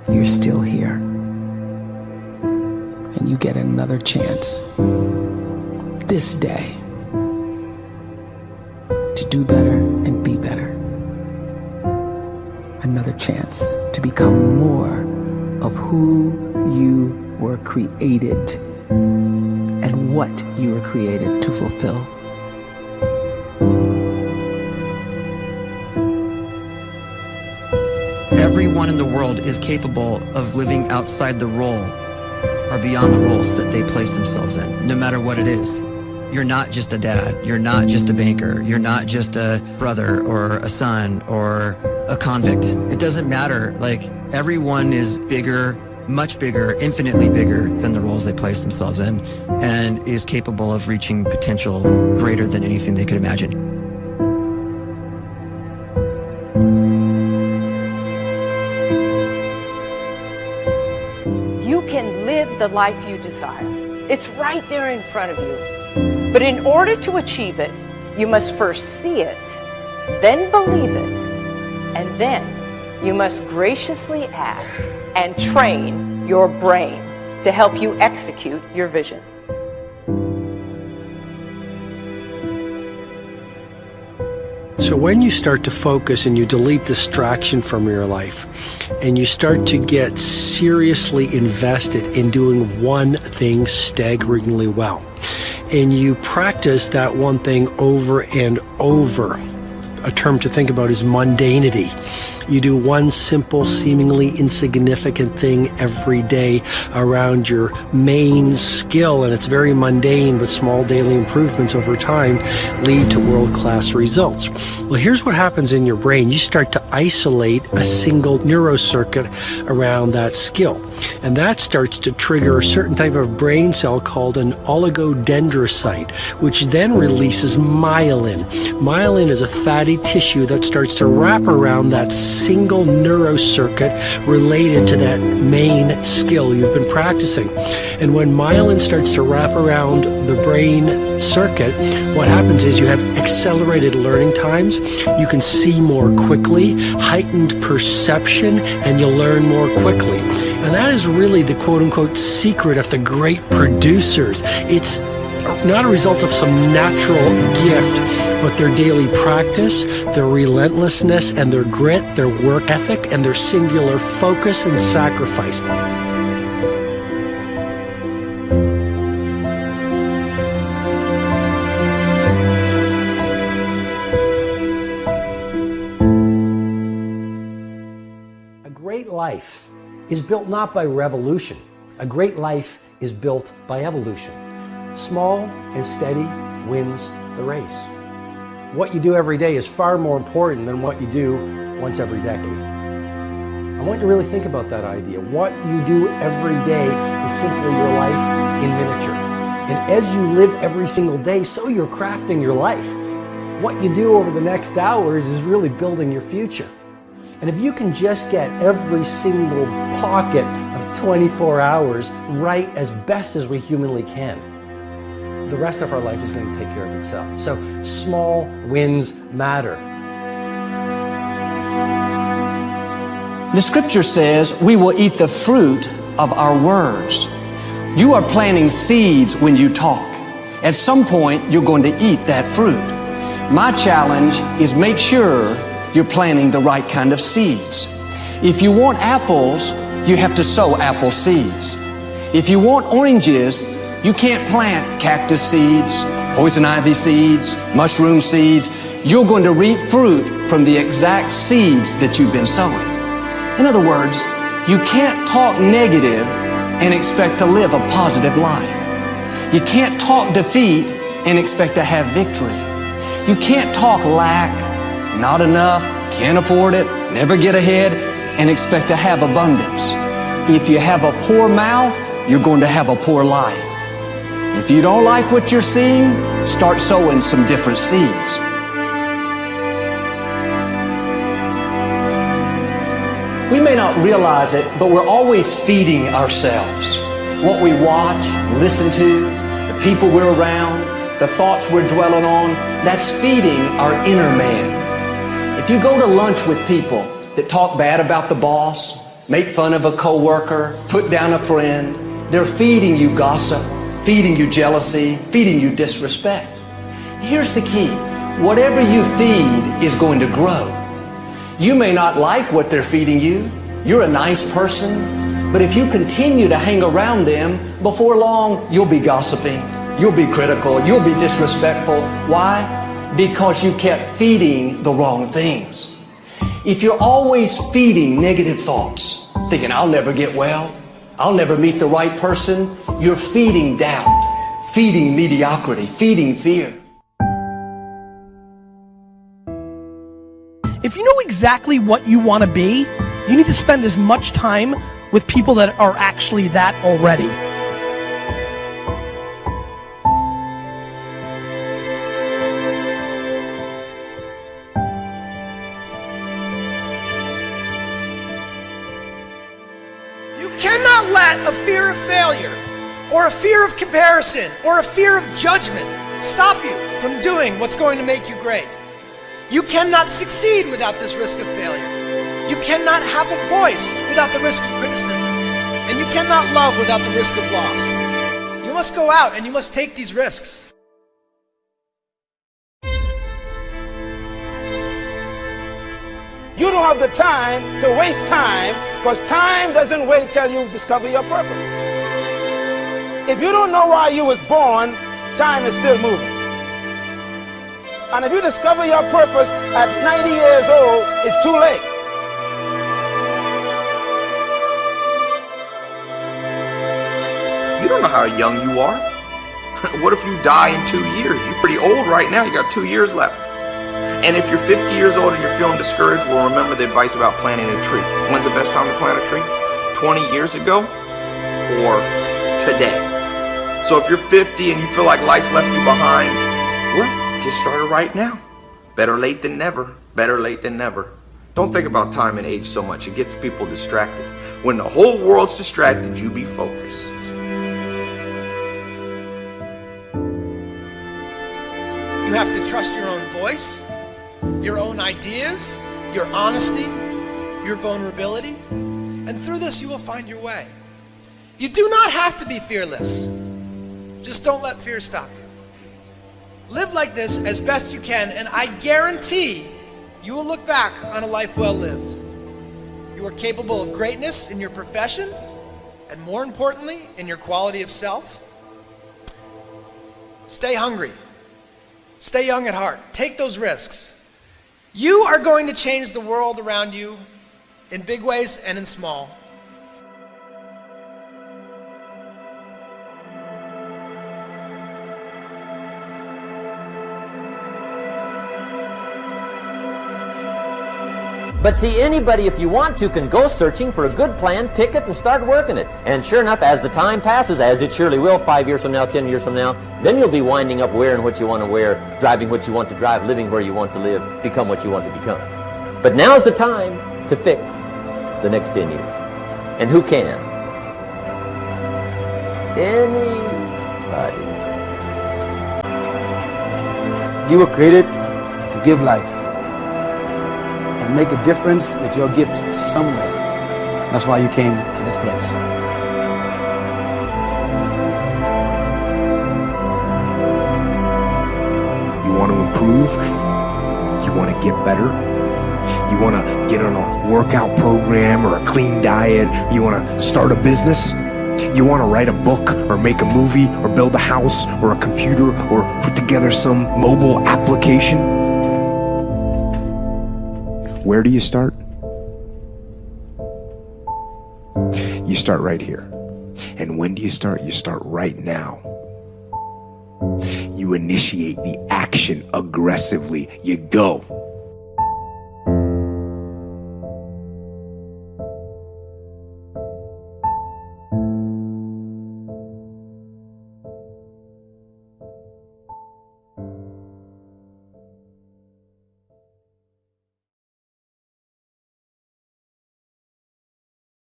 you're still here. And you get another chance this day to do better and be better. Another chance to become more of who you were created and what you were created to fulfill. Everyone in the world is capable of living outside the role or beyond the roles that they place themselves in, no matter what it is. You're not just a dad, you're not just a banker, you're not just a brother or a son or a convict. It doesn't matter. Like, everyone is bigger, much bigger, infinitely bigger than the roles they place themselves in, and is capable of reaching potential greater than anything they could imagine. You can live the life you desire. It's right there in front of you. But in order to achieve it, you must first see it, then believe it, and then you must graciously ask and train your brain to help you execute your vision. So when you start to focus and you delete distraction from your life, and you start to get seriously invested in doing one thing staggeringly well, and you practice that one thing over and over, a term to think about is mundanity. You do one simple, seemingly insignificant thing every day around your main skill, and it's very mundane, but small daily improvements over time lead to world-class results. Well, here's what happens in your brain. You start to isolate a single neurocircuit around that skill, and that starts to trigger a certain type of brain cell called an oligodendrocyte, which then releases myelin. Myelin is a fatty tissue that starts to wrap around that single neurocircuit related to that main skill you've been practicing. And when myelin starts to wrap around the brain circuit, what happens is you have accelerated learning times, you can see more quickly, heightened perception, and you'll learn more quickly. And that is really the quote-unquote secret of the great producers. It's not a result of some natural gift, but their daily practice, their relentlessness and their grit, their work ethic, and their singular focus and sacrifice. A great life is built not by revolution. A great life is built by evolution. Small and steady wins the race. What you do every day is far more important than what you do once every decade. I want you to really think about that idea. What you do every day is simply your life in miniature. And as you live every single day, so you're crafting your life. What you do over the next hours is really building your future. And if you can just get every single pocket of 24 hours right as best as we humanly can, the rest of our life is going to take care of itself. So small wins matter. The scripture says we will eat the fruit of our words. You are planting seeds when you talk. At some point, you're going to eat that fruit. My challenge is make sure you're planting the right kind of seeds. If you want apples, you have to sow apple seeds. If you want oranges, you can't plant cactus seeds, poison ivy seeds, mushroom seeds. You're going to reap fruit from the exact seeds that you've been sowing. In other words, you can't talk negative and expect to live a positive life. You can't talk defeat and expect to have victory. You can't talk lack, not enough, can't afford it, never get ahead, and expect to have abundance. If you have a poor mouth, you're going to have a poor life. If you don't like what you're seeing, start sowing some different seeds. We may not realize it, but we're always feeding ourselves. What we watch, listen to, the people we're around, the thoughts we're dwelling on, that's feeding our inner man. If you go to lunch with people that talk bad about the boss, make fun of a coworker, put down a friend. They're feeding you gossip, feeding you jealousy, feeding you disrespect. Here's the key. Whatever you feed is going to grow. You may not like what they're feeding you. You're a nice person. But if you continue to hang around them, before long, you'll be gossiping. You'll be critical. You'll be disrespectful. Why? Because you kept feeding the wrong things. If you're always feeding negative thoughts, thinking, I'll never get well, I'll never meet the right person, you're feeding doubt, feeding mediocrity, feeding fear. If you know exactly what you want to be, you need to spend as much time with people that are actually that already. You cannot let a fear of failure, or a fear of comparison, or a fear of judgment stop you from doing what's going to make you great. You cannot succeed without this risk of failure. You cannot have a voice without the risk of criticism. And you cannot love without the risk of loss. You must go out and you must take these risks. You don't have the time to waste time, because time doesn't wait till you discover your purpose. If you don't know why you was born, time is still moving. And if you discover your purpose at 90 years old, it's too late. You don't know how young you are. What if you die in 2 years? You're pretty old right now. You got 2 years left. And if you're 50 years old and you're feeling discouraged, well, remember the advice about planting a tree. When's the best time to plant a tree? 20 years ago or today? So if you're 50 and you feel like life left you behind, well, get started right now. Better late than never. Better late than never. Don't think about time and age so much. It gets people distracted. When the whole world's distracted, you be focused. You have to trust your own voice, your own ideas, your honesty, your vulnerability, and through this you will find your way. You do not have to be fearless. Just don't let fear stop you. Live like this as best you can, and I guarantee you will look back on a life well lived. You are capable of greatness in your profession, and more importantly, in your quality of self. Stay hungry. Stay young at heart. Take those risks. You are going to change the world around you in big ways and in small. But see, anybody, if you want to, can go searching for a good plan, pick it, and start working it. And sure enough, as the time passes, as it surely will, 5 years from now, 10 years from now, then you'll be winding up wearing what you want to wear, driving what you want to drive, living where you want to live, become what you want to become. But now's the time to fix the next 10 years. And who can? Anybody. You were created to give life and make a difference with your gift somewhere. That's why you came to this place. You want to improve? You want to get better? You want to get on a workout program or a clean diet? You want to start a business? You want to write a book or make a movie or build a house or a computer or put together some mobile application? Where do you start? You start right here. And when do you start? You start right now. You initiate the action aggressively. You go.